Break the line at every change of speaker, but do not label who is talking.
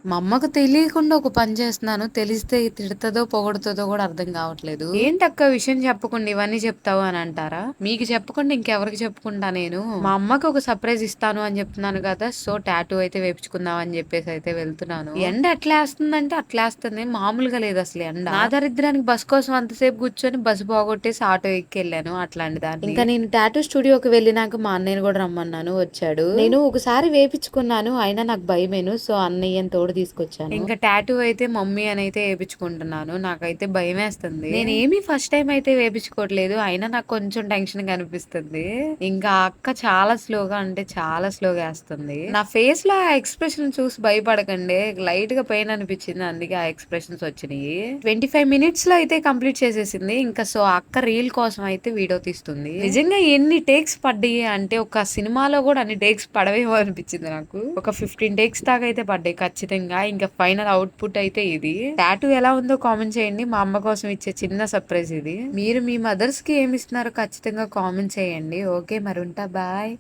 మా అమ్మకు తెలియకుండా ఒక పని చేస్తున్నాను. తెలిస్తే తిడతదో, పొగుడుతదో కూడా అర్థం కావట్లేదు. ఏంటక్క విషయం చెప్పకుండా ఇవన్నీ చెప్తావు అని అంటారా? మీకు చెప్పకుండా ఇంకెవరికి చెప్పుకుంటా నేను? మా అమ్మకి ఒక సర్ప్రైజ్ ఇస్తాను అని చెప్తున్నాను కదా! సో టాటూ అయితే వేపించుకుందాం అని చెప్పేసి అయితే వెళ్తున్నాను. ఎండ ఎట్లా వేస్తుందంటే అట్లా వేస్తుంది. మామూలుగా లేదు అసలు ఎండ. నా దరిద్రానికి బస్ కోసం అంతసేపు కూర్చొని బస్సు పోగొట్టేసి ఆటో ఎక్కెళ్ళాను అట్లాంటి దాన్ని. ఇంకా నేను టాటూ స్టూడియోకి వెళ్ళినాక మా అన్నయ్యని కూడా రమ్మన్నాను, వచ్చాడు. నేను ఒకసారి వేపించుకున్నాను, అయినా నాకు భయమేను. సో అన్నయ్యని తోడు తీసుకొచ్చాను. ఇంకా టాటూ అయితే మమ్మీ అని అయితే వేపించుకుంటున్నాను. నాకైతే భయం వేస్తుంది. నేను ఏమీ ఫస్ట్ టైం అయితే వేపించుకోవట్లేదు, అయినా నాకు కొంచెం టెన్షన్ గా అనిపిస్తుంది. ఇంకా ఆ అక్క చాలా స్లోగా అంటే చాలా స్లోగా వేస్తుంది. నా ఫేస్ లో ఆ ఎక్స్ప్రెషన్ చూసి భయపడకండి, లైట్ గా పెయిన్ అనిపించింది, అందుకే ఆ ఎక్స్ప్రెషన్స్ వచ్చినాయి. 25 minutes లో అయితే కంప్లీట్ చేసేసింది. ఇంకా సో అక్క రీల్ కోసం అయితే వీడియో తీస్తుంది. నిజంగా ఎన్ని టేక్స్ పడ్డాయి అంటే ఒక సినిమాలో కూడా అన్ని టేక్స్ పడవేమో అనిపించింది నాకు. ఒక 15 టేక్స్ దాకా అయితే పడ్డాయి ఖచ్చితంగా. ఇంకా ఫైనల్ అవుట్పుట్ అయితే ఇది. టాటూ ఎలా ఉందో కామెంట్ చేయండి. మా అమ్మ కోసం ఇచ్చే చిన్న సర్ప్రైజ్ ఇది. మీరు మీ మదర్స్ కి ఏమి ఇస్తున్నారో ఖచ్చితంగా కామెంట్ చేయండి. ఓకే మరి ఉంటా, బాయ్.